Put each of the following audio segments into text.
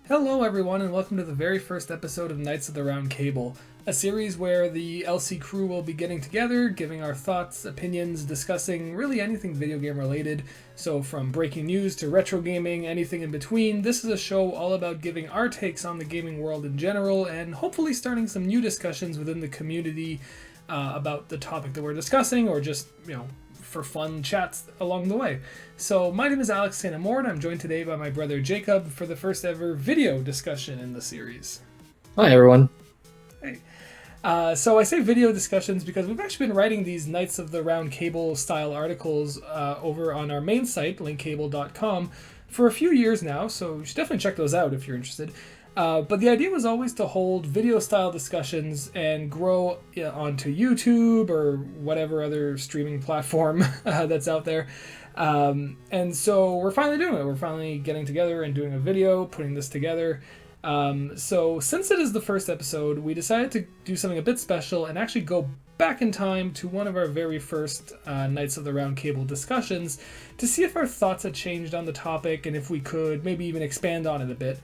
Hello, everyone, and welcome to the very first episode of Knights of the Round Table, a series where the LC crew will be getting together, giving our thoughts, opinions, discussing really anything video game related. So, from breaking news to retro gaming, anything in between, this is a show all about giving our takes on the gaming world in general and hopefully starting some new discussions within the community about the topic that we're discussing, or just, for fun chats along the way. So my name is Alex St. Amour, and I'm joined today by my brother Jacob for the first ever video discussion in the series. Hi, everyone. Hey. So I say video discussions because we've actually been writing these Knights of the Round Table style articles over on our main site, linktable.com, for a few years now, so you should definitely check those out if you're interested. But the idea was always to hold video-style discussions and grow onto YouTube or whatever other streaming platform that's out there. And so we're finally doing it. We're finally getting together and doing a video, putting this together. So since it is the first episode, we decided to do something a bit special and actually go back in time to one of our very first Knights of the Round Table discussions to see if our thoughts had changed on the topic and if we could maybe even expand on it a bit.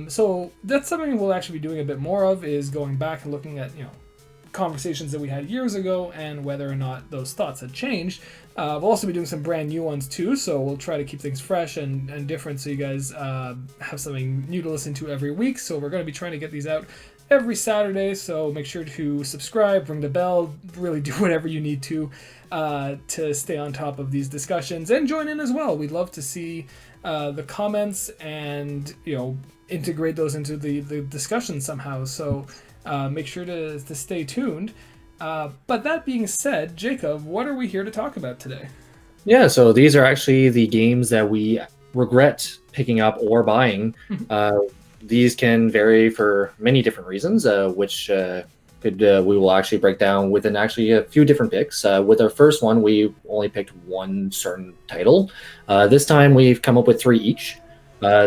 So that's something we'll actually be doing a bit more of, is going back and looking at, conversations that we had years ago and whether or not those thoughts had changed. We'll also be doing some brand new ones too, so we'll try to keep things fresh and different so you guys have something new to listen to every week. So we're going to be trying to get these out every Saturday, so make sure to subscribe, ring the bell, really do whatever you need to stay on top of these discussions and join in as well. We'd love to see the comments and integrate those into the discussion somehow, so make sure to stay tuned. But that being said, Jacob, what are we here to talk about today? Yeah, so these are actually the games that we regret picking up or buying. These can vary for many different reasons, which we will actually break down within actually a few different picks. With our first one, we only picked one certain title. This time we've come up with three each.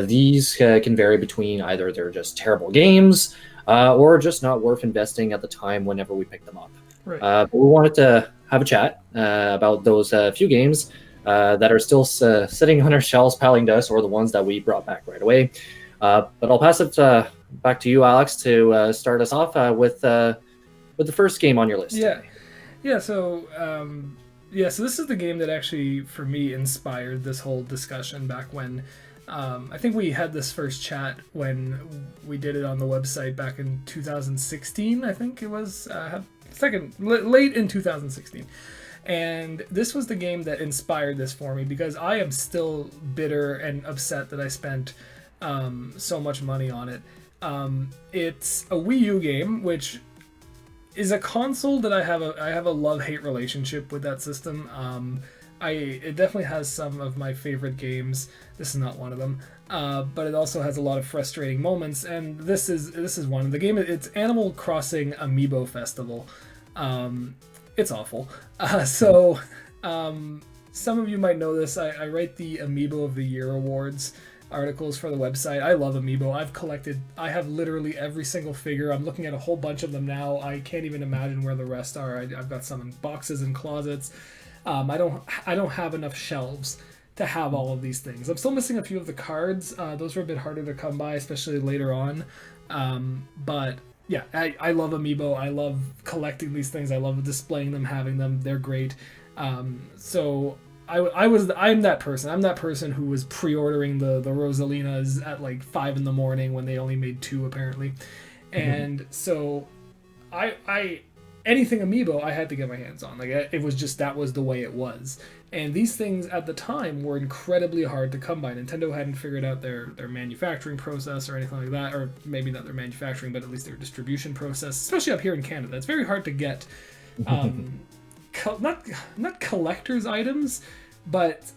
These can vary between either they're just terrible games or just not worth investing at the time whenever we pick them up. Right. But we wanted to have a chat about those few games that are still sitting on our shelves piling dust, or the ones that we brought back right away. But I'll pass it back to you, Alex, to start us off with the first game on your list. Yeah. So this is the game that actually, for me, inspired this whole discussion back when. I think we had this first chat when we did it on the website back in 2016. I think it was late in 2016. And this was the game that inspired this for me, because I am still bitter and upset that I spent so much money on it. It's a Wii U game, which is a console that I have a love-hate relationship with that system. It definitely has some of my favorite games. This is not one of them, but it also has a lot of frustrating moments, and this is one of the game. It's Animal Crossing Amiibo Festival. It's awful. Some of you might know this. I write the Amiibo of the Year awards articles for the website. I love Amiibo. I have literally every single figure. I'm looking at a whole bunch of them now. I can't even imagine where the rest are. I've got some in boxes and closets. I don't have enough shelves to have all of these things. I'm still missing a few of the cards. Those were a bit harder to come by, especially later on. But yeah, I love Amiibo. I love collecting these things. I love displaying them, having them. They're great. So I'm that person. I'm that person who was pre-ordering the Rosalinas at like 5 a.m. when they only made 2 apparently. And so I anything Amiibo I had to get my hands on. Like, it was just, that was the way it was. And these things at the time were incredibly hard to come by. Nintendo hadn't figured out their manufacturing process or anything like that, or maybe not their manufacturing, but at least their distribution process, especially up here in Canada. It's very hard to get not collector's items, but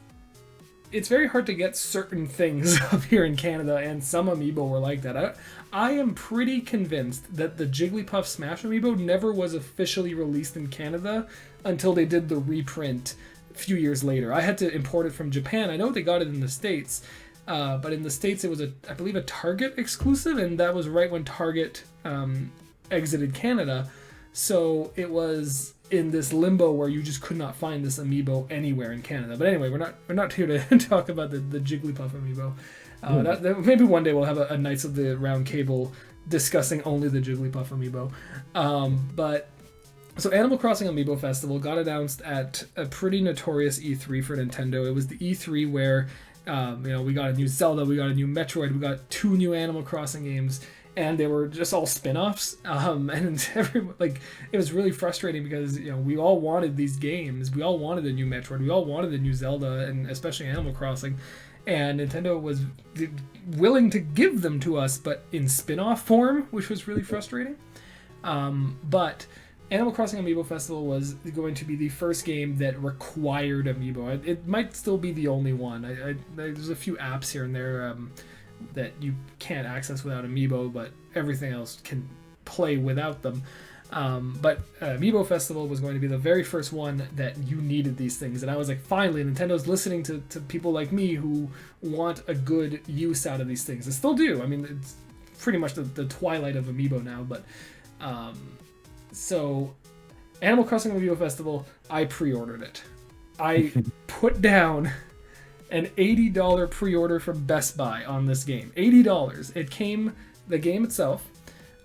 it's very hard to get certain things up here in Canada, and some Amiibo were like that. I am pretty convinced that the Jigglypuff Smash Amiibo never was officially released in Canada until they did the reprint a few years later. I had to import it from Japan. I know they got it in the States, but in the States it was, I believe, a Target exclusive, and that was right when Target exited Canada. So it was in this limbo where you just could not find this amiibo anywhere in Canada. But anyway, we're not here to talk about the Jigglypuff amiibo. Maybe one day we'll have a Knights of the Round Cable discussing only the Jigglypuff amiibo. But so Animal Crossing Amiibo Festival got announced at a pretty notorious E3 for Nintendo. It was the E3 where we got a new Zelda, we got a new Metroid, we got 2 new Animal Crossing games, and they were just all spin-offs. And it was really frustrating because we all wanted these games, we all wanted a new Metroid, we all wanted a new Zelda, and especially Animal Crossing. And Nintendo was willing to give them to us, but in spin-off form, which was really frustrating. But Animal Crossing Amiibo Festival was going to be the first game that required Amiibo. It might still be the only one. There's a few apps here and there that you can't access without Amiibo, but everything else can play without them. But Amiibo Festival was going to be the very first one that you needed these things. And I was like, finally, Nintendo's listening to people like me who want a good use out of these things. They still do. I mean, it's pretty much the twilight of Amiibo now, but... So, Animal Crossing Amiibo Festival, I pre-ordered it. I put down an $80 pre-order from Best Buy on this game. $80. It came, the game itself,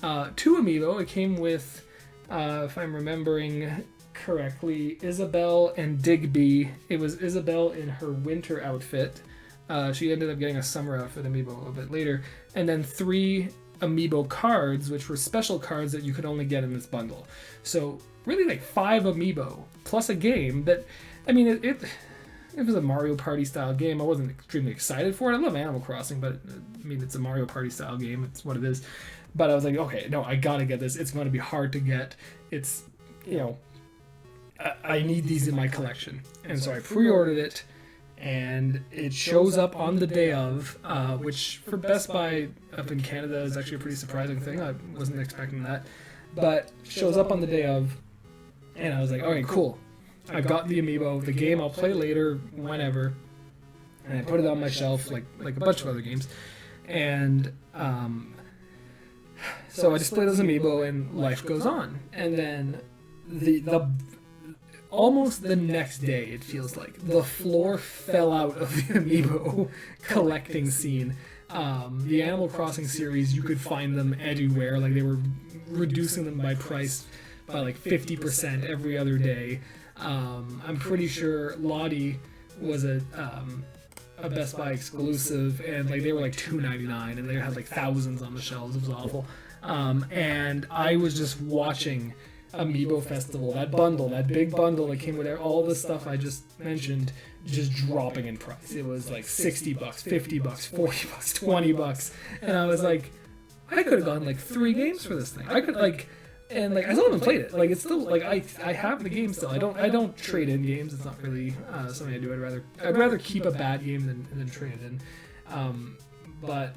2 Amiibo. It came with, if I'm remembering correctly, Isabelle and Digby. It was Isabelle in her winter outfit. She ended up getting a summer outfit Amiibo a bit later. And then 3 Amiibo cards, which were special cards that you could only get in this bundle. So really like 5 Amiibo plus a game that, I mean, it was a Mario Party style game. I wasn't extremely excited for it. I love Animal Crossing, but I mean, it's a Mario Party style game. It's what it is. But I was like, okay, no, I gotta get this. It's going to be hard to get. It's, I need these in my collection. And so I pre-ordered it. And it shows up on the day of, which for Best Buy up in Canada is actually a pretty surprising thing. I wasn't expecting that. But shows up on the day of, and I was like, okay, cool. I got the Amiibo. The game I'll play later, whenever. And I put it on my shelf like a bunch of other games. And so I just play this Amiibo and life goes on. And then the almost the next day, it feels like, the floor fell out of the Amiibo collecting scene. The Animal Crossing series, you could find them everywhere. Like, they were reducing them by price by like 50% every other day. I'm pretty sure Lottie was a Best Buy exclusive, and like they were like $2.99, and they had like thousands on the shelves. It was awful. And I was just watching Amiibo Festival, that bundle, that big bundle that came with all the stuff I just mentioned, just dropping in price. It was like $60, $50, $40, $20, and I was like, I could have gone like 3 games for this thing. I could I still haven't played it. Like, it's still like I have the game still. I don't trade in games. It's not really something I do. I'd rather keep a bad game than trade it in. But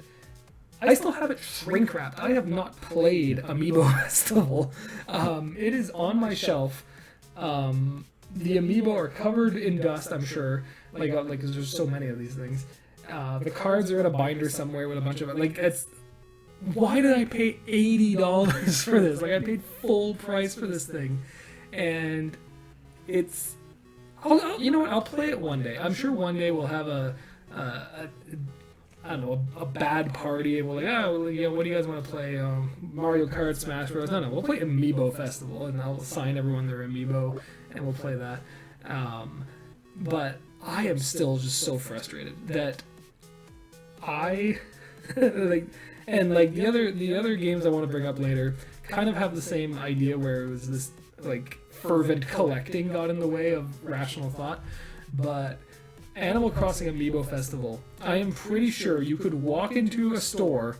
I still have it shrink wrapped. I have not played Amiibo Festival. It is on my shelf. The Amiibo are covered in dust, I'm sure. Like, because there's so many of these things. The cards are in a binder somewhere with a bunch of it. Like, it's... Why did I pay $80 for this? Like, I paid full price for this thing. And it's... you know what? I'll play it one day. I'm sure one day we'll have a bad party, and we're like, what do you guys want to play? Mario Kart, Smash Bros. No, we'll play Amiibo Festival, and I'll assign everyone their Amiibo, and we'll play that. But I am still just so frustrated that I the other games I want to bring up later kind of have the same idea, where it was this like fervent collecting got in the way of rational thought, but Animal Crossing Amiibo Festival, I am pretty sure you could walk into a store,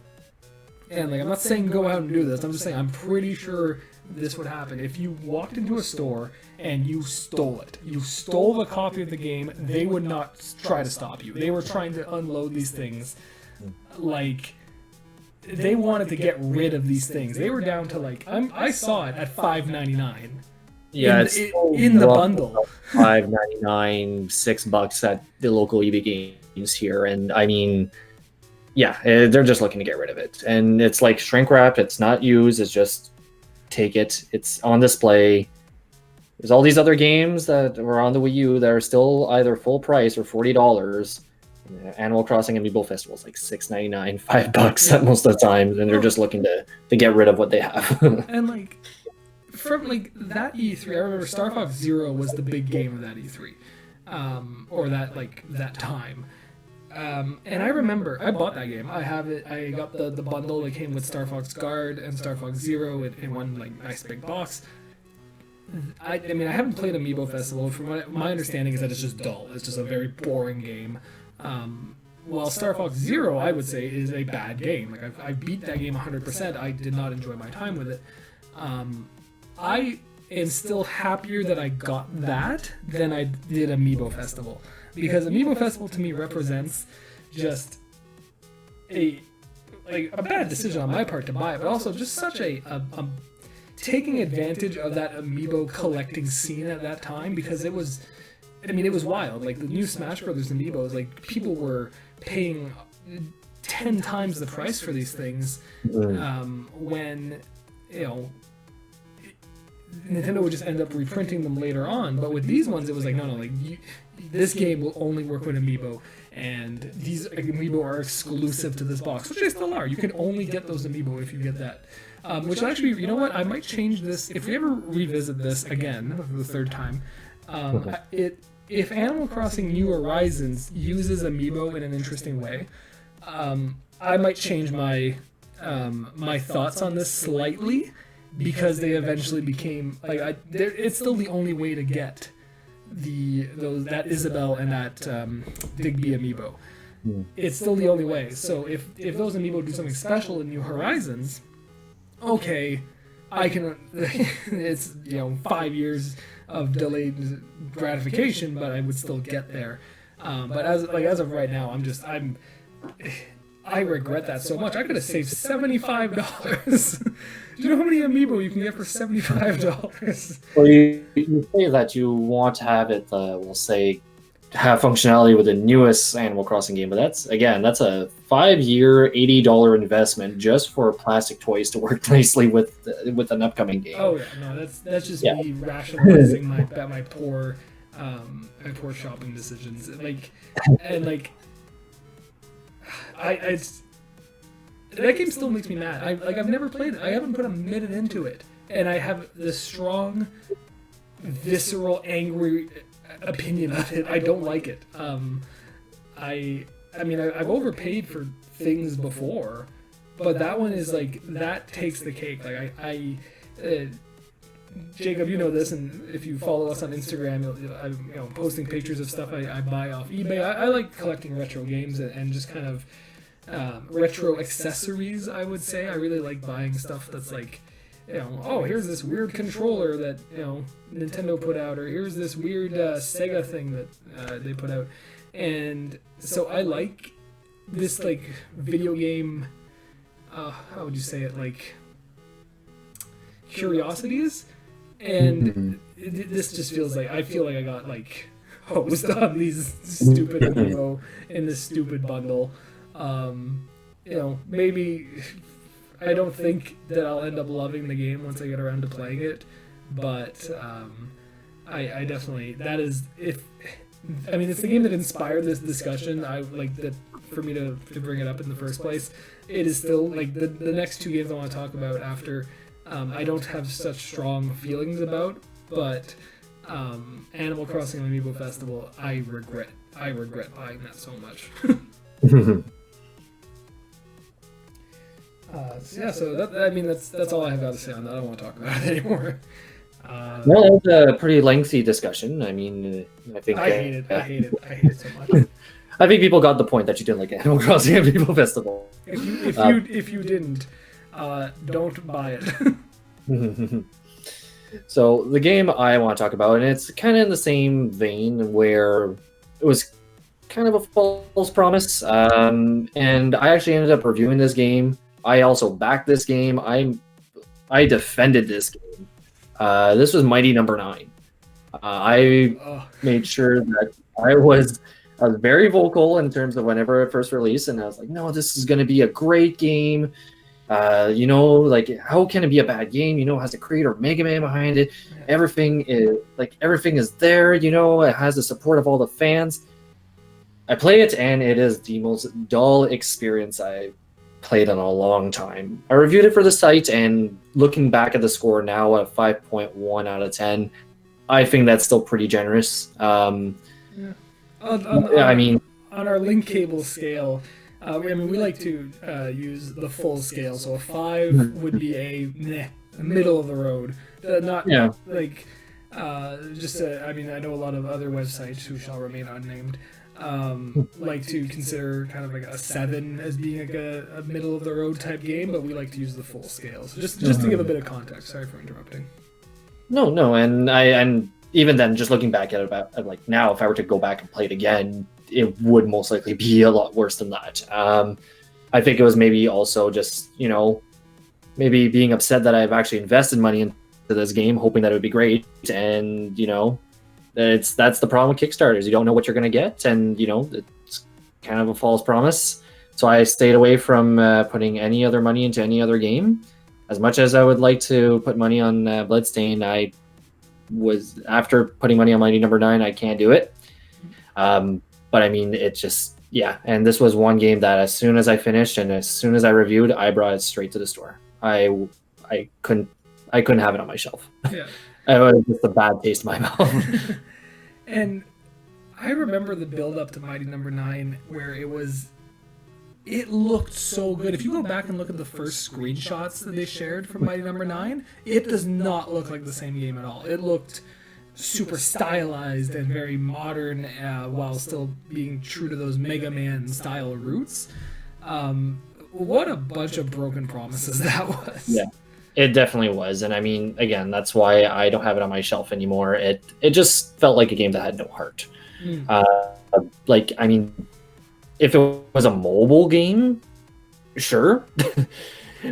and like, I'm not saying go out and do this, I'm just saying I'm pretty sure this would happen. If you walked into a store and you stole it, you stole the copy of the game, they would not try to stop you. They were trying to unload these things. Like, they wanted to get rid of these things. They were down to like, I saw it at $5.99. Yeah, it's in the bundle. $5.99, $6 at the local EB Games here, and I mean, yeah, they're just looking to get rid of it. And it's like shrink wrapped. It's not used. It's just take it. It's on display. there's all these other games that were on the Wii U that are still either full price or $40. Animal Crossing Amiibo Festival is like $6.99, $5 at most of the time, and they're just looking to get rid of what they have. And like from like that E3, I remember Star Fox Zero was the big game of that E3, or that time. And I remember I bought that game. I have it. I got the bundle that came with Star Fox Guard and Star Fox Zero in one like nice big box. I mean, I haven't played Amiibo Festival. From my understanding is that it's just dull. It's just a very boring game. While Star Fox Zero, I would say, is a bad game. Like I beat that game 100%. I did not enjoy my time with it. I am still happier that I got that than I did Amiibo Festival, because Amiibo Festival to me represents just a bad decision on my part to buy it, but also just such a taking advantage of that Amiibo collecting scene at that time, because it was wild. Like the new Smash Brothers Amiibos, like people were paying 10 times the price for these things, when, Nintendo would just end up reprinting them later on. But with these ones, it was like, no, like this game will only work with Amiibo, and these Amiibo are exclusive to this box, which they still are. You can only get those Amiibo if you get that. Which actually, you know what? I might change this if we ever revisit this again for the third time. If Animal Crossing New Horizons uses Amiibo in an interesting way, I might change my my thoughts on this slightly, because they eventually became it's still the only way to get that Isabelle and that Digby Amiibo. It's still the only way. So if those Amiibo do something special in New Horizons, okay, I can. It's 5 years of delayed gratification, but I would still get there. But as of right now, I regret that so much. I could have saved $75. Do you know how many Amiibo you can get for $75? Well, you say that you want to have it, we'll say, have functionality with the newest Animal Crossing game, but that's a 5-year, $80 investment just for plastic toys to work nicely with an upcoming game. Oh yeah, no, that's just me rationalizing my poor shopping decisions. That game still makes me mad. I've never played it. I haven't put a minute into it, and I have this strong, visceral, angry opinion of it. I don't like it. I've overpaid for things before, but that one is that takes the cake. Jacob, you know this, and if you follow us on Instagram, I'm posting pictures of stuff I buy off eBay. I like collecting retro games and just kind of retro accessories, I would say. I really like buying stuff that's here's this weird controller that Nintendo put out, or here's this weird Sega thing that they put out, and so I like this video game. How would you say it? Curiosities, and this just feels I feel like I got hosed on these stupid Amiibo in this stupid bundle. Maybe I don't think that I'll end up loving the game once I get around to playing it, but I definitely, it's the game that inspired this discussion. I like that for me to bring it up in the first place. It is still the next two games I want to talk about after. I don't have such strong feelings about, but Animal Crossing Amiibo Festival, I regret buying that so much. So that's all I have got to say on that. I don't want to talk about it anymore. Well, it's a pretty lengthy discussion. I mean, I think I hate it so much. I think people got the point that you didn't like Animal Crossing Amiibo Festival. If you didn't, don't buy it. So the game I want to talk about, and it's kind of in the same vein where it was kind of a false promise, and I actually ended up reviewing this game. I also backed this game. I defended this game. This was Mighty Number 9. I made sure that I was very vocal in terms of whenever it first released, and I was like, no, this is going to be a great game. Like how can it be a bad game? It has the creator of Mega Man behind it. Yeah. Everything is there. It has the support of all the fans. I play it, and it is the most dull experience I played in a long time. I reviewed it for the site, and looking back at the score now at 5.1 out of 10, I think that's still pretty generous. Yeah. I mean, on our link cable scale, we like to use the full scale. So a 5 would be a middle of the road, not yeah. like I know a lot of other websites who shall remain unnamed like to consider kind of like a 7 as being like a middle of the road type game, but we like to use the full scale. So just to give a bit of context. Sorry for interrupting. No, and even then, just looking back at it, like now, if I were to go back and play it again, it would most likely be a lot worse than that. I think it was maybe also just maybe being upset that I've actually invested money into this game, hoping that it would be great, and that's the problem with Kickstarters. You don't know what you're going to get, and it's kind of a false promise. So I stayed away from putting any other money into any other game. As much as I would like to put money on Bloodstained, after putting money on Mighty Number 9, I can't do it. But I mean, it just, yeah. And this was one game that as soon as I finished and as soon as I reviewed, I brought it straight to the store. I couldn't have it on my shelf. Yeah. It was just a bad taste in my mouth. And I remember the build up to Mighty Number 9 where it looked so good. If you go back and look at the first screenshots that they shared from Mighty Number 9, it does not look like the same game at all. It looked super stylized and very modern while still being true to those Mega Man style roots. What a bunch of broken promises that was. Yeah, it definitely was. And I mean, again, that's why I don't have it on my shelf anymore. It just felt like a game that had no heart. I mean, if it was a mobile game, sure.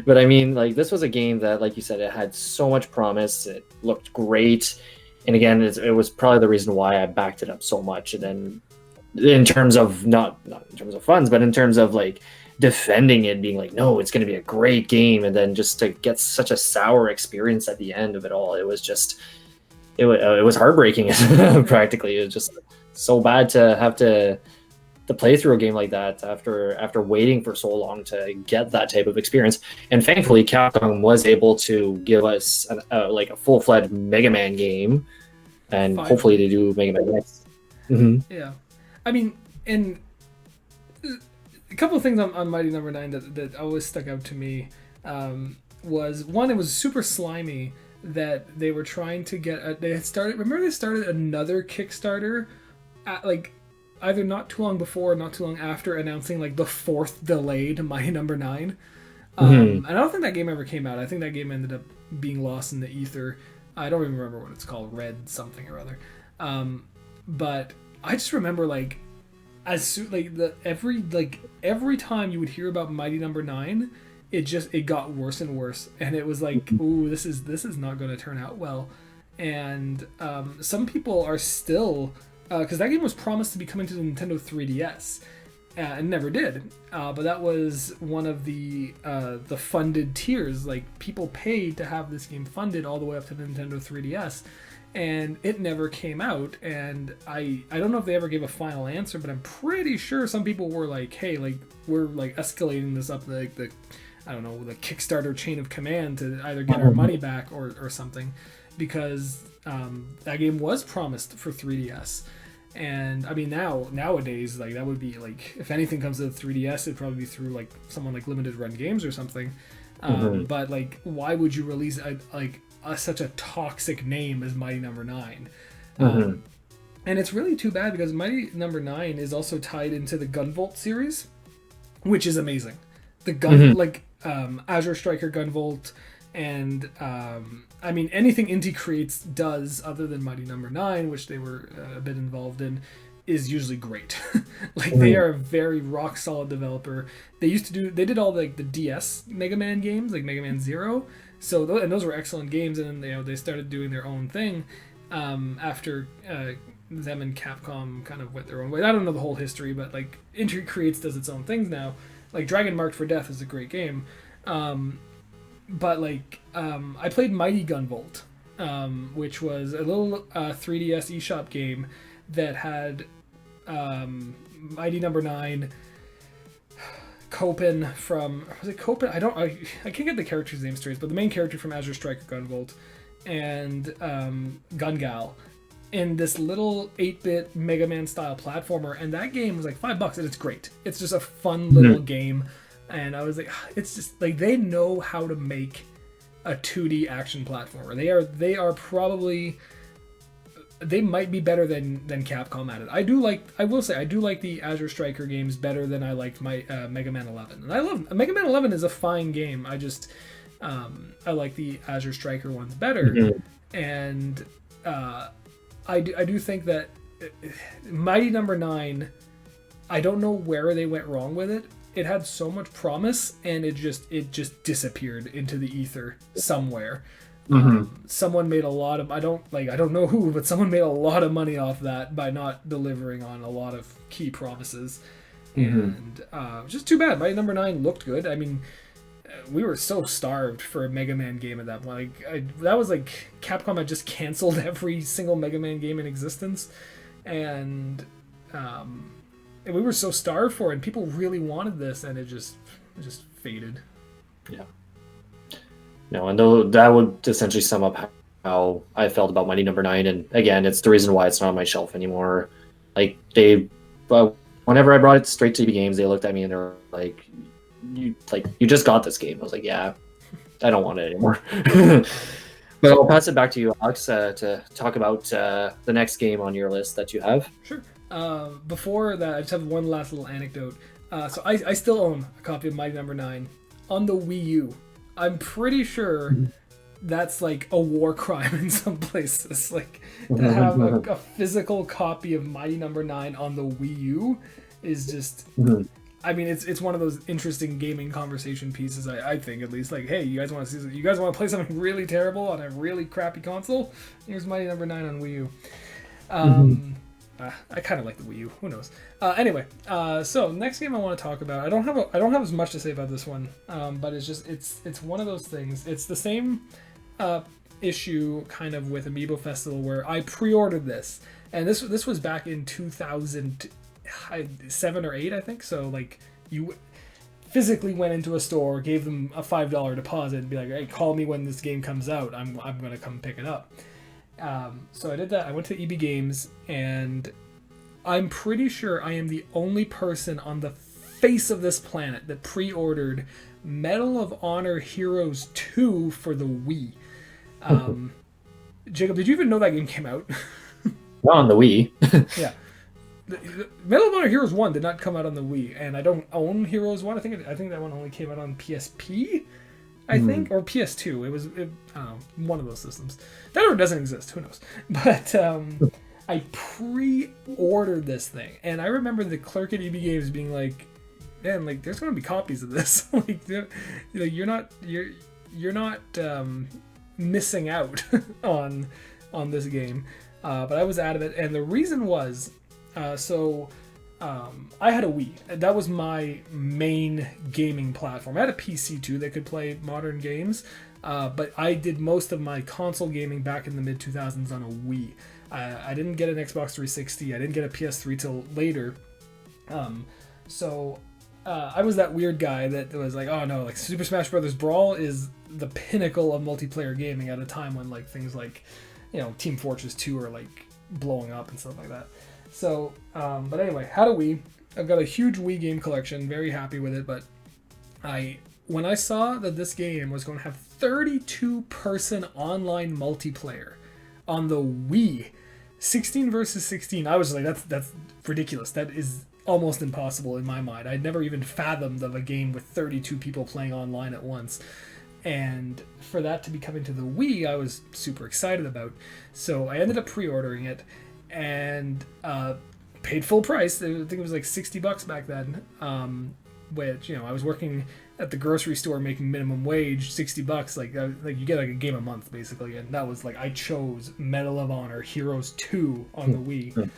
But I mean, like, this was a game that, like you said, it had so much promise. It looked great. And again, it was probably the reason why I backed it up so much. And then in terms of, not in terms of funds, but in terms of, like, defending it, being like, no, it's going to be a great game. And then just to get such a sour experience at the end of it all, it was just, it was heartbreaking, practically. It was just so bad to have to play through a game like that after waiting for so long to get that type of experience. And thankfully, Capcom was able to give us a full-fledged Mega Man game, and hopefully they do Mega Man next. Mm-hmm. Yeah, I mean, and a couple of things on Mighty Number 9 that always stuck out to me was, one, it was super slimy that they were trying to get. They started another Kickstarter at, like, either not too long before or not too long after announcing, like, the 4th delay to Mighty Number 9. And I don't think that game ever came out. I think that game ended up being lost in the ether. I don't even remember what it's called, Red something or other. But I just remember, like, every time you would hear about Mighty Number 9, it got worse and worse, and it was like, ooh, this is not going to turn out well. And some people are still, because that game was promised to be coming to the Nintendo 3DS, and never did. But that was one of the funded tiers. Like, people paid to have this game funded all the way up to the Nintendo 3DS, and it never came out. And I don't know if they ever gave a final answer, but I'm pretty sure some people were like, hey, like, we're, like, escalating this up the Kickstarter chain of command to either get our money back or something, because that game was promised for 3DS. And I mean, nowadays, like, that would be, like, if anything comes to the 3DS, it'd probably be through, like, someone like Limited Run Games or something. But, like, why would you release such a toxic name as Mighty Number 9? And it's really too bad, because Mighty Number 9 is also tied into the Gunvolt series, which is amazing. The Azure Striker Gunvolt, and I mean, anything Inti Creates does other than Mighty Number 9, which they were a bit involved in, is usually great. Like, they are a very rock solid developer. They did all the DS Mega Man games, like Mega Man Zero. So those were excellent games, and then they started doing their own thing after them and Capcom kind of went their own way. I don't know the whole history, but, like, Inti Creates does its own things now. Like, Dragon Marked for Death is a great game. But like I played Mighty Gunvolt, which was a little 3DS eShop game that had Mighty Number 9, Copen from, was it Copen? I can't get the characters' names straight, but the main character from Azure Striker Gunvolt and Gungal in this little 8-bit Mega Man style platformer, and that game was like $5 and it's great. It's just a fun little game, and I was like, it's just like they know how to make a 2D action platformer. They are probably, they might be better than Capcom at it. I will say I do like the Azure Striker games better than I liked my Mega Man 11. And I love Mega Man 11 is a fine game. I just I like the Azure Striker ones better. And I do think that Mighty Number 9, I don't know where they went wrong with it. It had so much promise, and it just disappeared into the ether somewhere. Someone made a lot of, I don't know who, but someone made a lot of money off that by not delivering on a lot of key promises. And just too bad. Mighty Number 9 looked good. I mean, we were so starved for a Mega Man game at that point. That was like Capcom had just canceled every single Mega Man game in existence, and we were so starved for it, and people really wanted this, and it just faded. Yeah. No, and though that would essentially sum up how I felt about Mighty Number 9, and again, it's the reason why it's not on my shelf anymore. Like whenever I brought it straight to EB Games, they looked at me and they were like, "You just got this game." I was like, "Yeah, I don't want it anymore." But I'll pass it back to you, Alex, to talk about the next game on your list that you have. Sure. Before that, I just have one last little anecdote. So I still own a copy of Mighty Number 9 on the Wii U. I'm pretty sure that's like a war crime in some places. Like to have a physical copy of Mighty Number 9 on the Wii U is just. I mean, it's one of those interesting gaming conversation pieces. I think, at least, like, hey, you guys want to play something really terrible on a really crappy console? Here's Mighty Number 9 on Wii U. I kind of like the Wii U. Who knows? Anyway, so next game I want to talk about. I don't have as much to say about this one, but it's one of those things. It's the same issue kind of with Amiibo Festival where I pre-ordered this, and this was back in 2007 or 8, I think. So like you physically went into a store, gave them a $5 deposit, and be like, hey, call me when this game comes out. I'm gonna come pick it up. So I did that. I went to EB Games, and I'm pretty sure I am the only person on the face of this planet that pre-ordered Medal of Honor Heroes 2 for the Wii. Jacob, did you even know that game came out? Not on the Wii. Yeah. Medal of Honor Heroes 1 did not come out on the Wii, and I don't own Heroes 1. I think that one only came out on PSP. I think, or PS2. It was I don't know, one of those systems. That or doesn't exist. Who knows? But I pre-ordered this thing, and I remember the clerk at EB Games being like, "Man, like, there's going to be copies of this. Like, you're not missing out on this game." But I was out of it, and the reason was, I had a Wii. That was my main gaming platform. I had a PC too that could play modern games, but I did most of my console gaming back in the mid-2000s on a Wii. I didn't get an Xbox 360. I didn't get a PS3 till later. So I was that weird guy that was like, oh no, like Super Smash Bros. Brawl is the pinnacle of multiplayer gaming at a time when like things like, Team Fortress 2 are like blowing up and stuff like that. So, but anyway, had a Wii. I've got a huge Wii game collection. Very happy with it. But when I saw that this game was going to have 32-person online multiplayer on the Wii, 16 versus 16, I was like, that's ridiculous. That is almost impossible in my mind. I'd never even fathomed of a game with 32 people playing online at once. And for that to be coming to the Wii, I was super excited about. So I ended up pre-ordering it, and paid full price. I think it was like $60 back then, which, I was working at the grocery store making minimum wage. $60, like you get like a game a month basically, and that was like, I chose Medal of Honor Heroes 2 on the Wii.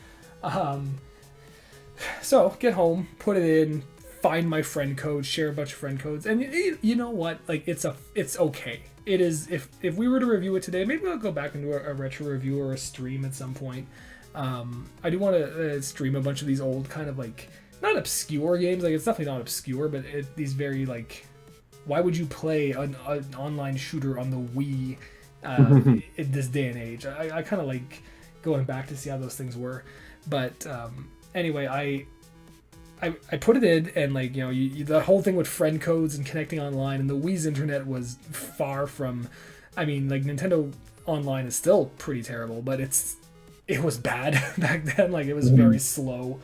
So get home, put it in, find my friend code, share a bunch of friend codes, and you know what? Like it's okay. It is. If we were to review it today, maybe I'll go back and do a retro review or a stream at some point. I do want to stream a bunch of these old kind of like not obscure games. Like it's definitely not obscure, but these very like, why would you play an online shooter on the Wii in this day and age? I kind of like going back to see how those things were, but anyway, I put it in, and like, you know, the whole thing with friend codes and connecting online, and the Wii's internet was far from, I mean, like Nintendo Online is still pretty terrible, but it was bad back then. Like it was very slow.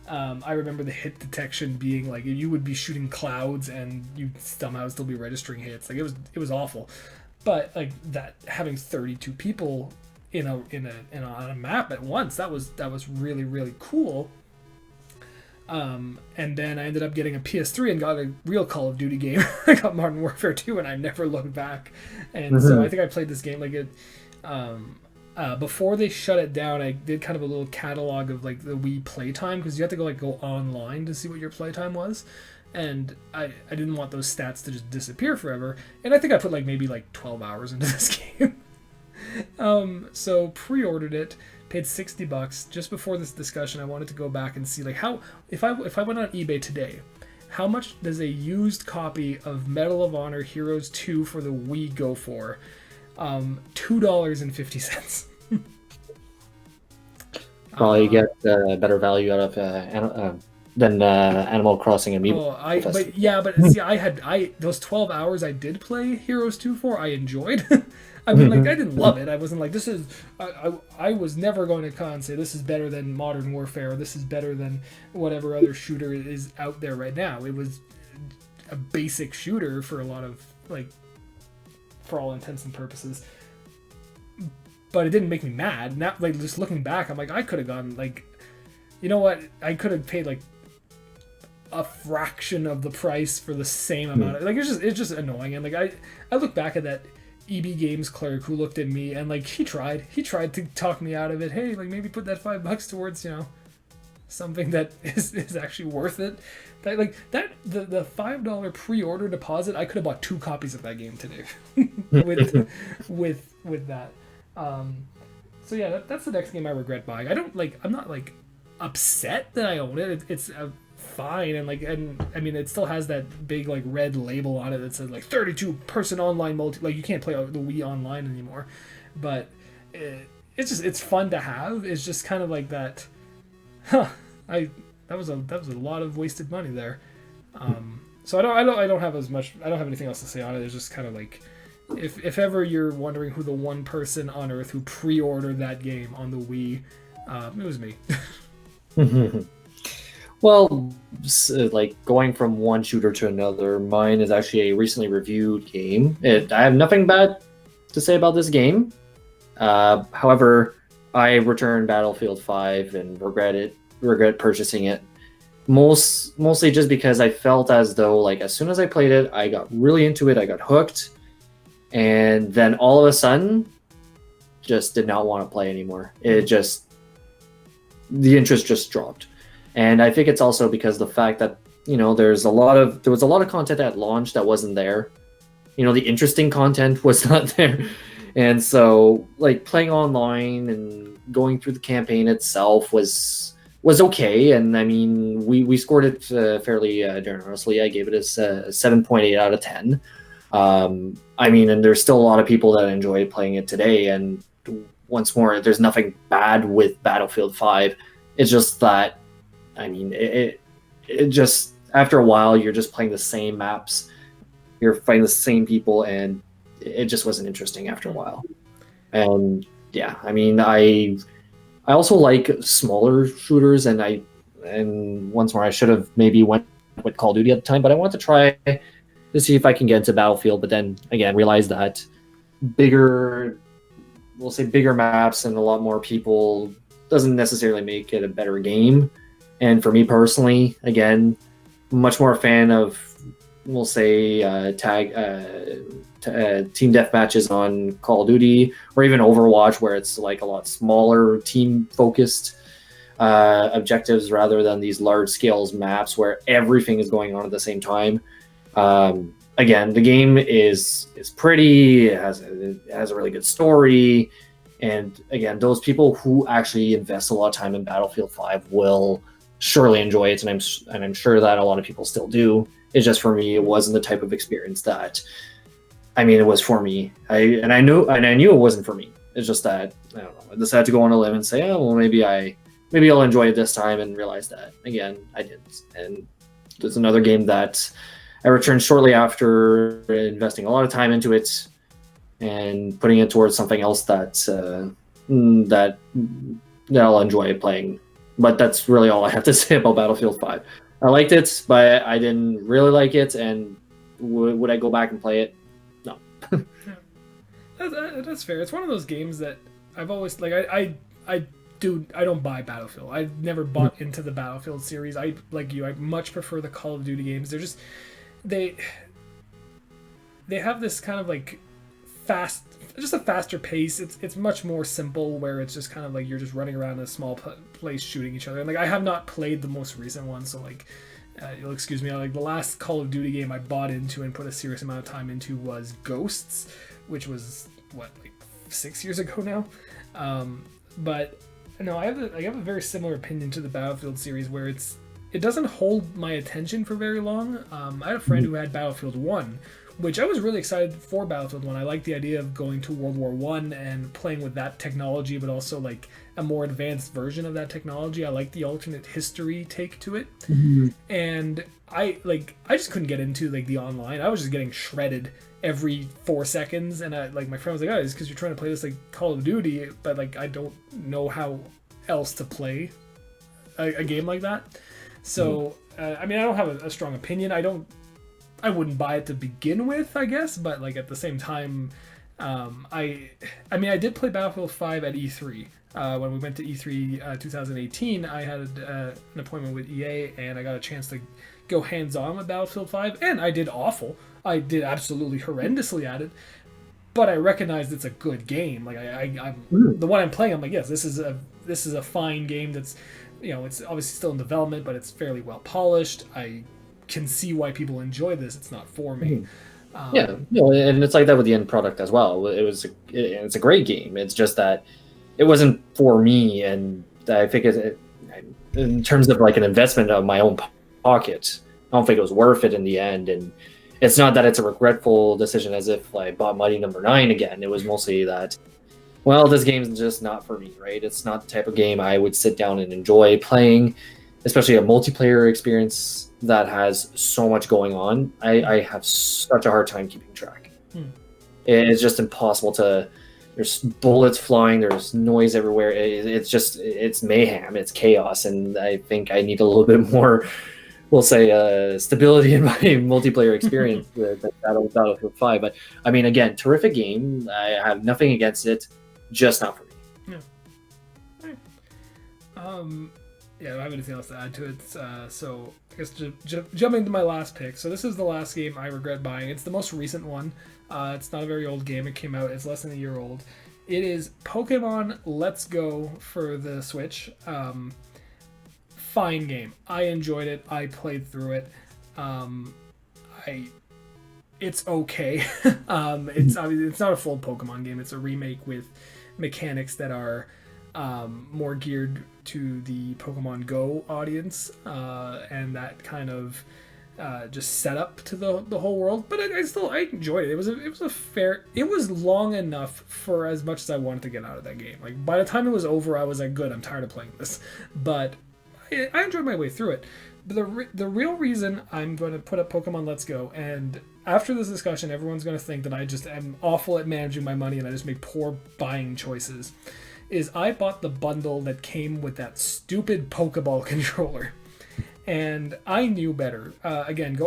I remember the hit detection being like, you would be shooting clouds and you'd somehow still be registering hits. Like it was awful. But like that, having 32 people on a map at once, that was really, really cool. And then I ended up getting a PS3 and got a real Call of Duty game. I got Modern Warfare 2, and I never looked back. And so I think I played this game like it. Before they shut it down, I did kind of a little catalog of like the Wii playtime, because you have to go online to see what your playtime was, and I didn't want those stats to just disappear forever. And I think I put like maybe like 12 hours into this game. So pre-ordered it. Paid $60 just before this discussion. I wanted to go back and see like how if I went on eBay today, how much does a used copy of Medal of Honor Heroes 2 for the Wii go for? $2.50. Probably get better value out of than Animal Crossing Amiibo. But see, I those 12 hours I did play Heroes 2 for, I enjoyed. I mean, like, I didn't love it. I wasn't like, this is... I was never going to come and say, this is better than Modern Warfare, or this is better than whatever other shooter is out there right now. It was a basic shooter for a lot of, like, for all intents and purposes. But it didn't make me mad. Now, like, just looking back, I'm like, I could have gone, like... You know what? I could have paid, like, a fraction of the price for the same amount of... Like, it's just annoying. And, like, I look back at that... EB Games clerk who looked at me and like he tried to talk me out of it. Hey, like maybe put that $5 towards, you know, something that is actually worth it. That like that the $5 pre-order deposit, I could have bought 2 copies of that game today with that. So yeah, that's the next game I regret buying. I'm not like upset that I own it. It's fine, and I mean it still has that big like red label on it that says like 32-person online multi, like you can't play the Wii online anymore, but it's fun to have. It's just kind of like that, that was a lot of wasted money there. So I don't have as much, I don't have anything else to say on it. It's just kind of like, if ever you're wondering who the one person on earth who pre-ordered that game on the Wii, it was me. Well, like going from one shooter to another, mine is actually a recently reviewed game. I have nothing bad to say about this game. However, I returned Battlefield 5 and regret purchasing it. Mostly just because I felt as though like as soon as I played it, I got really into it, I got hooked, and then all of a sudden, just did not want to play anymore. The interest just dropped. And I think it's also because the fact that, you know, there was a lot of content at launch that wasn't there. You know, the interesting content was not there. And so like playing online and going through the campaign itself was okay. And I mean, we scored it fairly generously. I gave it a 7.8 out of 10. I mean, and there's still a lot of people that enjoy playing it today. And once more, there's nothing bad with Battlefield 5. It's just that, I mean, it just, after a while, you're just playing the same maps, you're fighting the same people, and it just wasn't interesting after a while. And yeah, I mean, I also like smaller shooters, and once more, I should have maybe went with Call of Duty at the time, but I wanted to try to see if I can get into Battlefield, but then again, realized that bigger maps and a lot more people doesn't necessarily make it a better game. And for me personally, again, much more a fan of, we'll say, team deathmatches on Call of Duty, or even Overwatch, where it's like a lot smaller team focused. objectives rather than these large scales maps where everything is going on at the same time. Again, the game is pretty. It has a really good story, and again, those people who actually invest a lot of time in Battlefield 5 will surely enjoy it, and I'm sure that a lot of people still do. It's just for me, it wasn't the type of experience that, I mean, it was for me. I knew it wasn't for me. It's just that, I don't know, I decided to go on a limb and say, oh well, maybe I'll enjoy it this time, and realize that again I didn't. And there's another game that I returned shortly after investing a lot of time into it and putting it towards something else that I'll enjoy playing. But that's really all I have to say about Battlefield 5. I liked it, but I didn't really like it. And would I go back and play it? No. That's fair. It's one of those games that I've always like. I don't buy Battlefield. I've never bought into the Battlefield series. I like you. I much prefer the Call of Duty games. They're just they have this kind of like just a faster pace. It's much more simple, where it's just kind of like you're just running around in a small place shooting each other. And like I have not played the most recent one, so like you'll excuse me. Like the last Call of Duty game I bought into and put a serious amount of time into was Ghosts, which was what, like 6 years ago now. But no, I have a very similar opinion to the Battlefield series, where it doesn't hold my attention for very long. I had a friend who had Battlefield 1, which I was really excited for. Battlefield 1. I liked the idea of going to World War 1 and playing with that technology, but also like a more advanced version of that technology. I liked the alternate history take to it. And I just couldn't get into like the online. I was just getting shredded every 4 seconds, and my friend was like, oh, it's because you're trying to play this like Call of Duty, but like I don't know how else to play a game like that. So I mean, I don't have a strong opinion. I wouldn't buy it to begin with, I guess, but like at the same time, I did play Battlefield 5 at E3. When we went to E3 2018, I had an appointment with EA, and I got a chance to go hands-on with Battlefield 5, and I did awful. I did absolutely horrendously at it, but I recognized it's a good game. Like I'm the one I'm playing, I'm like, yes, this is a fine game. That's, it's obviously still in development, but it's fairly well polished. I can see why people enjoy this. It's not for me. And it's like that with the end product as well. It's a great game. It's just that it wasn't for me, and I think in terms of like an investment of my own pocket, I don't think it was worth it in the end. And it's not that it's a regretful decision, as if I bought Mighty Number 9 again. It was mostly that, well, this game's just not for me, right? It's not the type of game I would sit down and enjoy playing, especially a multiplayer experience that has so much going on. I have such a hard time keeping track. It's just impossible to. There's bullets flying. There's noise everywhere. It's mayhem. It's chaos, and I think I need a little bit more, we'll say, stability in my multiplayer experience with Battlefield 5. But I mean, again, terrific game. I have nothing against it, just not for me. Yeah. I don't have anything else to add to it. So I guess jumping to my last pick. So this is the last game I regret buying. It's the most recent one. It's not a very old game. It came out. It's less than a year old. It is Pokemon Let's Go for the Switch. Fine game. I enjoyed it. I played through it. It's okay. It's not a full Pokemon game. It's a remake with mechanics that are more geared to the Pokemon Go audience, and that kind of just set up to the whole world. But I enjoyed it. It was long enough for as much as I wanted to get out of that game. Like by the time it was over, I was like, good, I'm tired of playing this. But I enjoyed my way through it. But the real reason I'm going to put up Pokemon Let's Go, and after this discussion, everyone's going to think that I just am awful at managing my money and I just make poor buying choices, is I bought the bundle that came with that stupid Pokeball controller. And I knew better.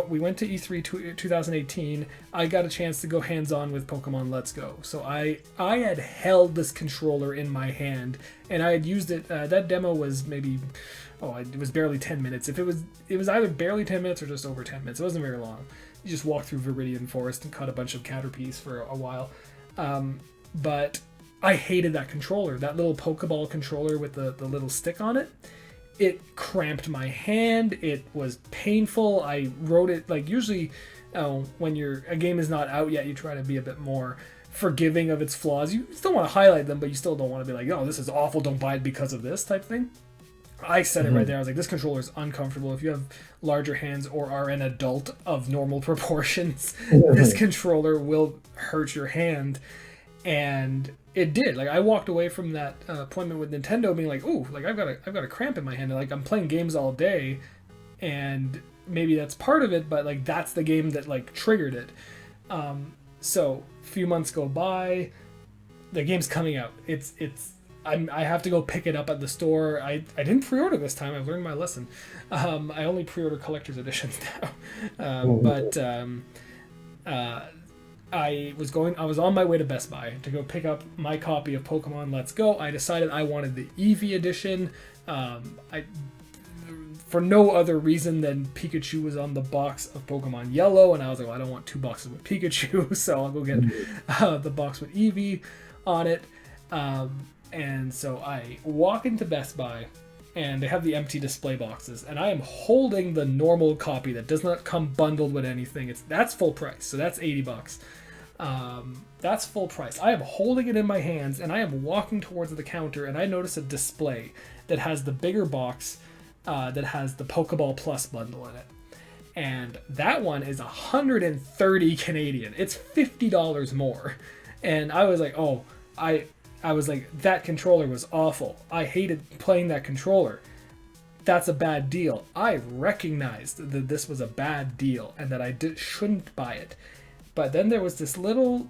We went to E3 2018. I got a chance to go hands-on with Pokemon Let's Go. So I had held this controller in my hand, and I had used it. That demo was it was barely 10 minutes. It was either barely 10 minutes or just over 10 minutes. It wasn't very long. You just walked through Viridian Forest and caught a bunch of Caterpies for a while. But I hated that controller, that little Pokeball controller with the little stick on it. it cramped my hand. It was painful. I wrote it like usually when a game is not out yet, you try to be a bit more forgiving of its flaws. You still want to highlight them, but you still don't want to be like, oh, this is awful, don't buy it because of this type thing. I said it right there. I was like, this controller is uncomfortable. If you have larger hands or are an adult of normal proportions, this controller will hurt your hand. And it did. Like, I walked away from that appointment with Nintendo being like, ooh, like I've got a cramp in my hand. Like, I'm playing games all day, and maybe that's part of it, but like that's the game that like triggered it. So a few months go by, the game's coming out. I have to go pick it up at the store. I didn't pre-order this time. I've learned my lesson. I only pre-order collector's editions now. I was on my way to Best Buy to go pick up my copy of Pokemon Let's Go. I decided I wanted the Eevee edition. For no other reason than Pikachu was on the box of Pokemon Yellow, and I was like, well, I don't want 2 boxes with Pikachu, so I'll go get the box with Eevee on it. And so I walk into Best Buy, and they have the empty display boxes, and I am holding the normal copy that does not come bundled with anything. That's full price, so that's $80. That's full price. I am holding it in my hands, and I am walking towards the counter, and I notice a display that has the bigger box that has the Pokeball Plus bundle in it. And that one is 130 Canadian. It's $50 more. And I was like, oh, I was like, that controller was awful. I hated playing that controller. That's a bad deal. I recognized that this was a bad deal and that I shouldn't buy it. But then there was this little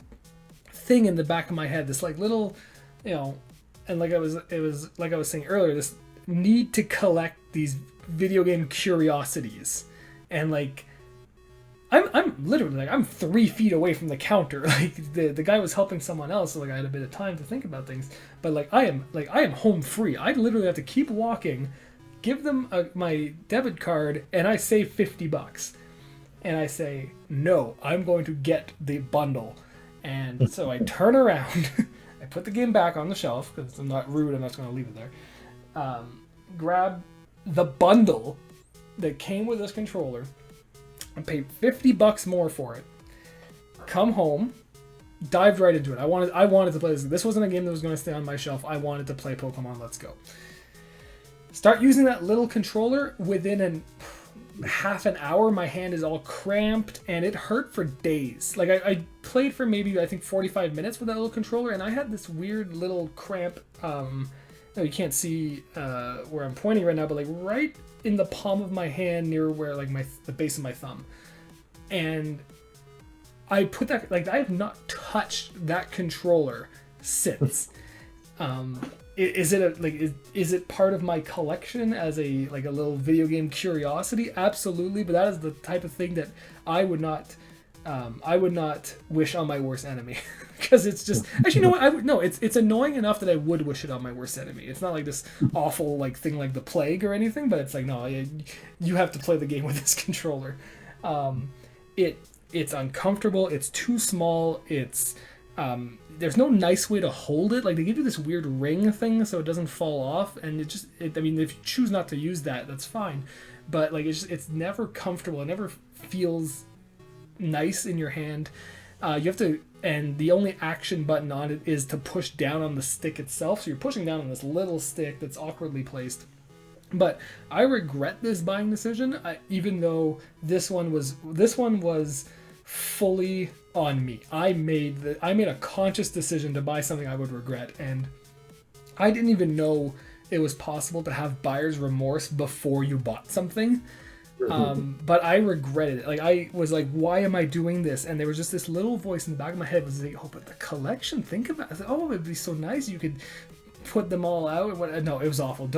thing in the back of my head, this like little, and like it was like I was saying earlier, this need to collect these video game curiosities. And like, I'm literally like, I'm 3 feet away from the counter. Like the guy was helping someone else, so like I had a bit of time to think about things. But like I am home free. I literally have to keep walking, give them my debit card, and I save $50. And I say, no, I'm going to get the bundle. And so I turn around, I put the game back on the shelf because I'm not rude. I'm not going to leave it there. Grab the bundle that came with this controller. I paid $50 more for it. Come home, dived right into it. I wanted to play this. This wasn't a game that was going to stay on my shelf. I wanted to play Pokemon Let's Go. Start using that little controller. Within half an hour, my hand is all cramped, and it hurt for days. Like I played for maybe, I think, 45 minutes with that little controller, and I had this weird little cramp. You can't see where I'm pointing right now, but like right in the palm of my hand near where like the base of my thumb. And I put that, like, I have not touched that controller since. Is it part of my collection as a little video game curiosity? Absolutely, but that is the type of thing that I would not wish on my worst enemy. Because it's just, actually, you know what? It's annoying enough that I would wish it on my worst enemy. It's not like this awful like thing like the plague or anything, but it's like, no, you have to play the game with this controller. It's uncomfortable. It's too small. There's no nice way to hold it. Like, they give you this weird ring thing so it doesn't fall off, and I mean, if you choose not to use that, that's fine. But like, it's never comfortable. It never feels nice in your hand. You have to, and the only action button on it is to push down on the stick itself. So you're pushing down on this little stick that's awkwardly placed. But I regret this buying decision, even though this one was fully on me. I made a conscious decision to buy something I would regret, and I didn't even know it was possible to have buyer's remorse before you bought something. But I regretted it. Like, I was like, why am I doing this? And there was just this little voice in the back of my head was like, oh, but the collection, think about it. I was like, oh, it'd be so nice. You could put them all out. No, it was awful.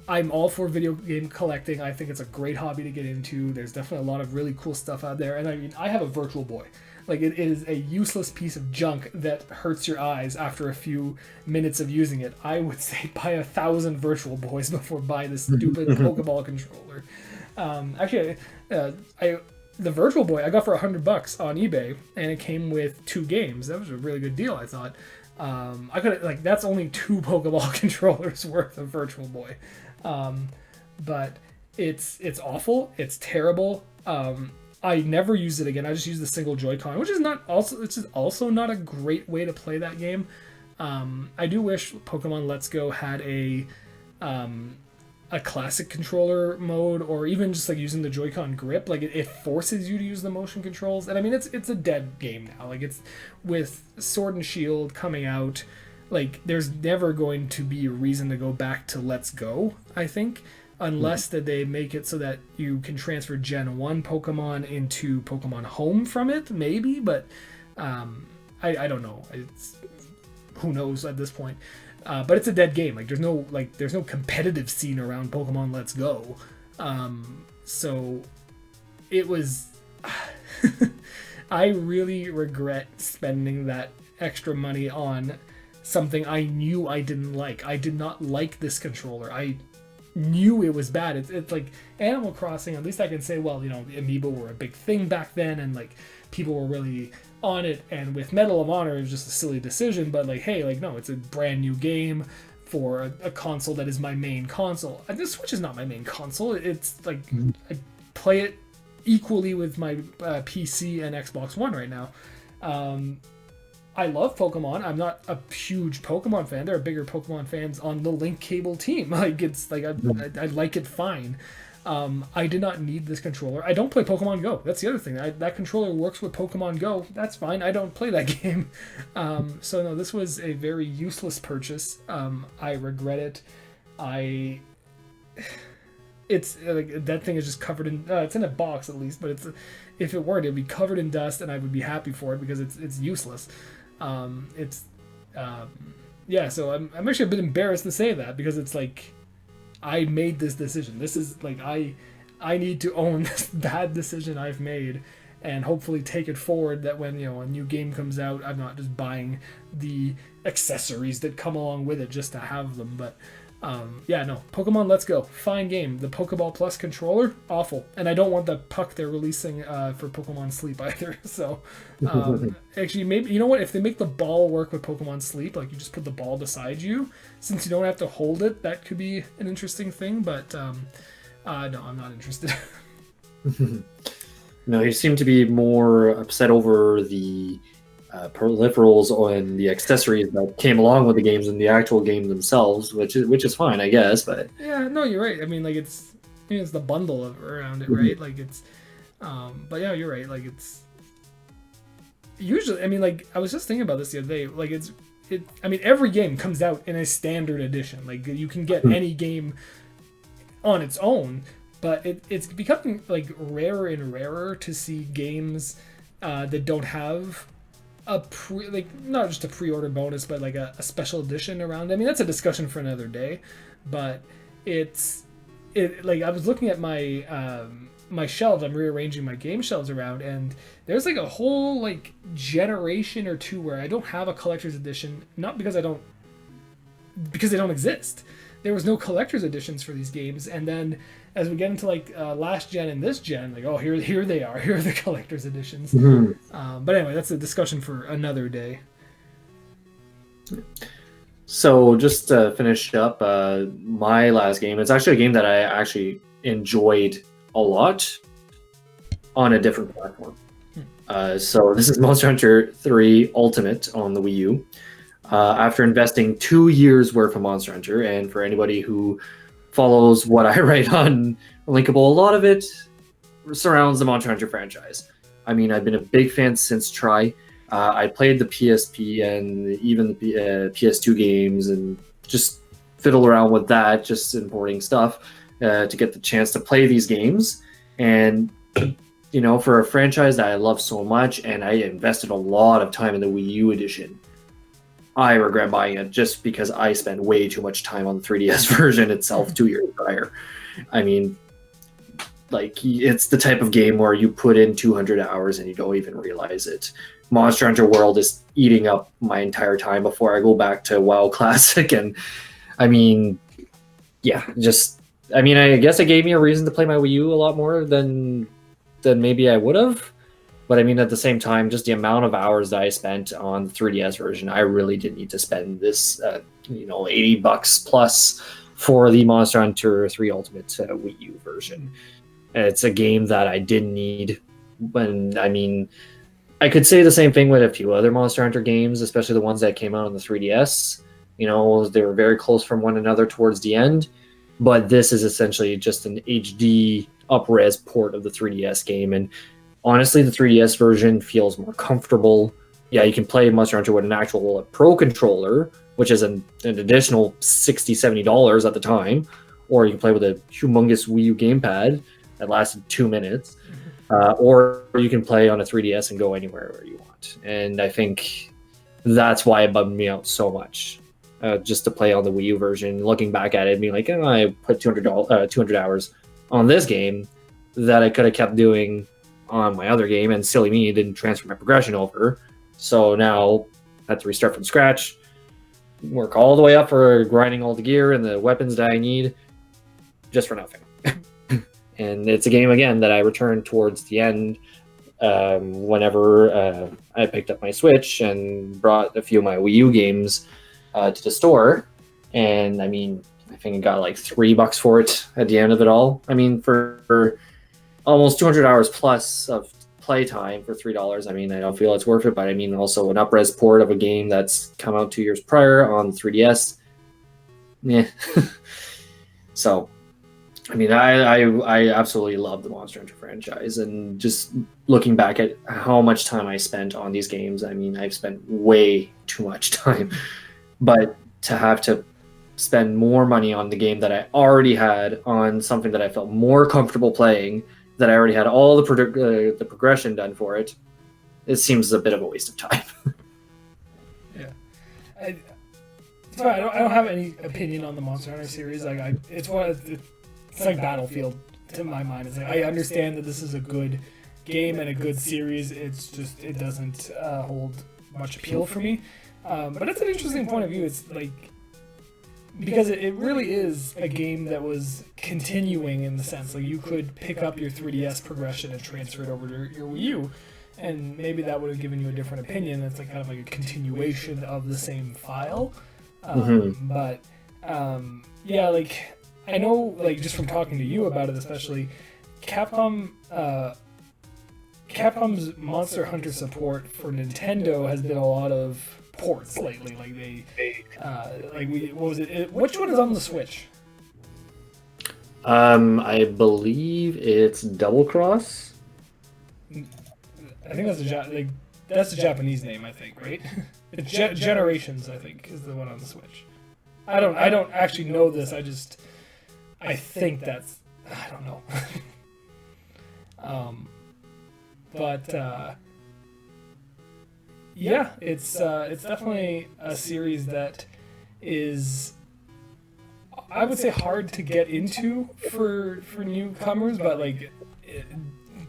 I'm all for video game collecting. I think it's a great hobby to get into. There's definitely a lot of really cool stuff out there. And I mean, I have a Virtual Boy. Like, it is a useless piece of junk that hurts your eyes after a few minutes of using it. I would say buy 1,000 Virtual Boys before buying this stupid Pokeball controller. The Virtual Boy I got for $100 on eBay, and it came with 2 games. That was a really good deal, I thought. I could like that's only 2 Pokeball controllers worth of Virtual Boy, but it's awful. It's terrible. I never use it again. I just use the single Joy-Con, which is not also it's just also not a great way to play that game. I do wish Pokemon Let's Go had a classic controller mode, or even just like using the Joy-Con grip. Like it forces you to use the motion controls, and I mean it's a dead game now. Like it's with Sword and Shield coming out, like there's never going to be a reason to go back to Let's Go, I think, unless that they make it so that you can transfer Gen 1 Pokemon into Pokemon Home from it, maybe, but I don't know. It's who knows at this point. But it's a dead game. Like there's no competitive scene around Pokemon Let's Go. So it was I really regret spending that extra money on something I knew I didn't like. I did not like this controller. I knew it was bad. It's like Animal Crossing, at least I can say, well, you know, the amiibo were a big thing back then, and like people were really on it, and with Medal of Honor it was just a silly decision, but like, hey, like, no, it's a brand new game for a console that is my main console. And the Switch is not my main console. It's like I play it equally with my PC and Xbox One right now. I love Pokemon. I'm not a huge Pokemon fan. There are bigger Pokemon fans on the Link Cable team. Like it's like I like it fine. I did not need this controller. I don't play Pokemon Go. That's the other thing. That controller works with Pokemon Go. That's fine. I don't play that game. So no, this was a very useless purchase. I regret it. It's like that thing is just covered in. It's in a box at least, but if it weren't, it'd be covered in dust, and I would be happy for it because it's useless. Yeah. So I'm actually a bit embarrassed to say that, because it's like, I made this decision. This is like I need to own this bad decision I've made, and hopefully take it forward, that when, you know, a new game comes out, I'm not just buying the accessories that come along with it just to have them. But yeah, no, Pokemon Let's Go, fine game. The Pokeball Plus controller, awful. And I don't want the puck they're releasing for Pokemon Sleep either. So actually, maybe, you know what, if they make the ball work with Pokemon Sleep, like you just put the ball beside you, since you don't have to hold it, that could be an interesting thing. But no, I'm not interested. No, you seem to be more upset over the peripherals and the accessories that came along with the games and the actual games themselves, which is fine, I guess. But yeah, no, you're right. I mean, like it's the bundle around it, right? Like it's, but yeah, you're right. Like it's usually, I mean, like I was just thinking about this the other day. Like I mean, every game comes out in a standard edition. Like you can get any game on its own, but it's becoming like rarer and rarer to see games that don't have not just a pre-order bonus, but like a special edition around. I mean, that's a discussion for another day, but like I was looking at my my shelves. I'm rearranging my game shelves around, and there's like a whole like generation or two where I don't have a collector's edition, not because they don't exist. There was no collector's editions for these games, and then as we get into like last gen and this gen, like, oh, here they are. Here are the collector's editions. But anyway, that's a discussion for another day. So just to finish up, my last game, it's actually a game that I actually enjoyed a lot on a different platform. So this is Monster Hunter 3 Ultimate on the Wii U. After investing 2 years worth of Monster Hunter, and for anybody who follows what I write on Linkable, a lot of it surrounds the Monster Hunter franchise. I mean, I've been a big fan since Tri. I played the PSP and even the PS2 games, and just fiddle around with that, just importing stuff to get the chance to play these games. And you know, for a franchise that I love so much, and I invested a lot of time in the Wii U edition, I regret buying it just because I spent way too much time on the 3DS version itself 2 years prior. I mean, like, it's the type of game where you put in 200 hours and you don't even realize it. Monster Hunter World is eating up my entire time before I go back to WoW Classic. And I mean, yeah, I guess it gave me a reason to play my Wii U a lot more than maybe I would have. But I mean, at the same time, just the amount of hours that I spent on the 3DS version, I really didn't need to spend this, $80 plus for the Monster Hunter 3 Ultimate Wii U version. It's a game that I didn't need. When I mean, I could say the same thing with a few other Monster Hunter games, especially the ones that came out on the 3DS. They were very close from one another towards the end. But this is essentially just an HD up-res port of the 3DS game. And honestly, the 3DS version feels more comfortable. Yeah, you can play Monster Hunter with an actual Pro controller, which is an additional $60, $70 at the time. Or you can play with a humongous Wii U gamepad that lasted 2 minutes. Or you can play on a 3DS and go anywhere where you want. And I think that's why it bummed me out so much. Just to play on the Wii U version, looking back at it and being like, I put 200 hours on this game that I could have kept doing on my other game, and silly me, didn't transfer my progression over. So now I have to restart from scratch, work all the way up for grinding all the gear and the weapons that I need, just for nothing. And it's a game, again, that I returned towards the end whenever I picked up my Switch and brought a few of my Wii U games to the store. And I mean, I think I got like $3 for it at the end of it all. I mean, for almost 200 hours plus of playtime for $3, I mean, I don't feel it's worth it. But I mean, also an up-res port of a game that's come out 2 years prior on 3DS. Yeah. So, I mean, I absolutely love the Monster Hunter franchise, and just looking back at how much time I spent on these games, I mean, I've spent way too much time. But to have to spend more money on the game that I already had on something that I felt more comfortable playing, that I already had all the progression done for it, it seems a bit of a waste of time. Yeah. I don't have any opinion on the Monster Hunter series. It's like Battlefield to my mind. It's like, I understand that this is a good game and a good series. It's just, it doesn't hold much appeal for me. But it's an interesting point of view. It's like, because it really is a game that was continuing in the sense, like, you could pick up your 3DS progression and transfer it over to your Wii U, and maybe that would have given you a different opinion. It's like kind of like a continuation of the same file. But yeah, like, I know, like, just from talking to you about it, especially, Capcom's Monster Hunter support for Nintendo has been a lot of ports lately. Like what was it? Which one is on the Switch? I believe it's Double Cross. I think that's the Japanese name, I think, right? It's Generations, I think, is the one on the Switch. I don't actually know this. I think that's, I don't know. Yeah, it's definitely a series that is, I would say, hard to get into for newcomers, but like,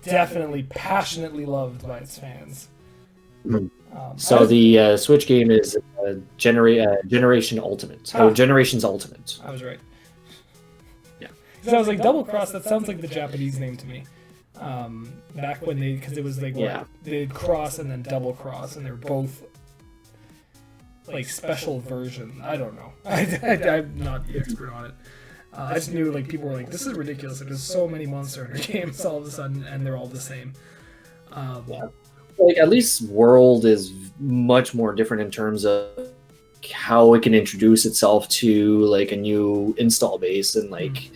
definitely passionately loved by its fans. So the Switch game is Generation Ultimate. Oh, Generations Ultimate. I was right. Yeah. Because I was like, Double Cross, that sounds like the Japanese name to me. Back when because it was like, they'd cross and then double cross, and they're both like special version. I don't know. I'm not the expert on it. I just knew, like, people were like, this is ridiculous. Like, there's so many Monster Hunter games all of a sudden, and they're all the same. Like, at least World is much more different in terms of how it can introduce itself to like a new install base, and like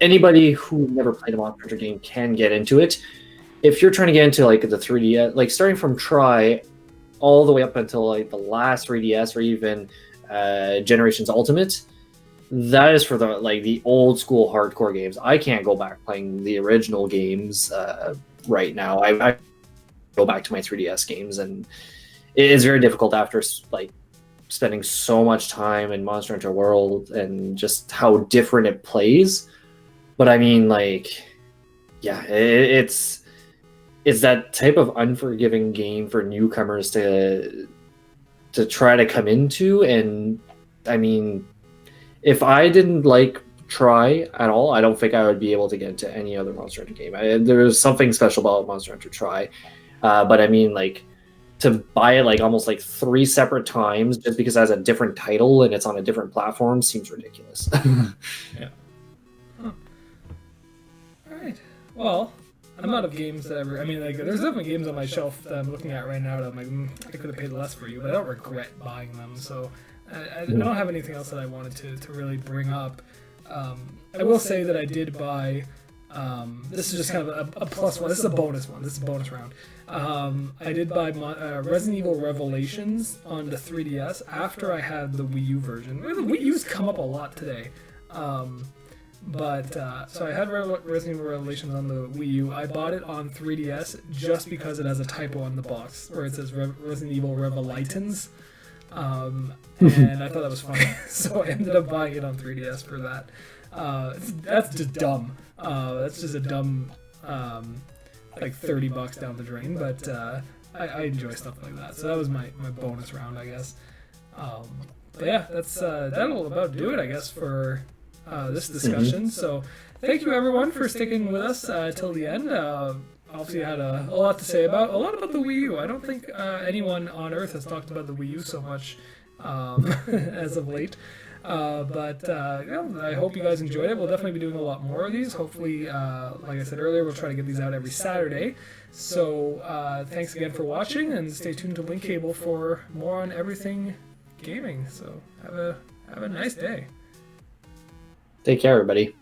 anybody who never played a Monster Hunter game can get into it. If you're trying to get into like the 3DS, like starting from Tri all the way up until like the last 3DS or even Generations Ultimate, that is for the old school hardcore games. I can't go back playing the original games right now. I go back to my 3DS games, and it is very difficult after like spending so much time in Monster Hunter World and just how different it plays. But I mean, like, yeah, it's that type of unforgiving game for newcomers to try to come into. And I mean, if I didn't like Tri at all, I don't think I would be able to get into any other Monster Hunter game. There was something special about Monster Hunter Tri. But I mean, like, to buy it like almost like 3 separate times just because it has a different title and it's on a different platform seems ridiculous. Yeah. Huh. All right. Well, I'm out of games that ever. I mean, like, there's definitely games on my shelf that I'm looking at right now that I'm like, I could have paid less for you, but I don't regret buying them. So I don't have anything else that I wanted to really bring up. I will say that I did buy. This is just kind of a plus one. This is a bonus one. This is a bonus round. I did buy Resident Evil Revelations on the 3DS after I had the Wii U version. The Wii U's come up a lot today. So I had Resident Evil Revelations on the Wii U. I bought it on 3DS just because it has a typo on the box where it says Resident Evil Revelitons. And I thought that was funny. So I ended up buying it on 3DS for that. That's just dumb. That's just a dumb, like $30 down the drain. But I enjoy stuff like that. So that was my bonus round, I guess. But yeah, that'll about do it, I guess, for this discussion. So thank you everyone for sticking with us till the end. Obviously had a lot to say about the Wii U. I don't think anyone on Earth has talked about the Wii U so much as of late. I hope you guys enjoyed it. We'll definitely be doing a lot more of these. Hopefully, like I said earlier, we'll try to get these out every Saturday. So thanks again for watching, and stay tuned to Link Cable for more on everything gaming. So have a nice day. Take care, everybody.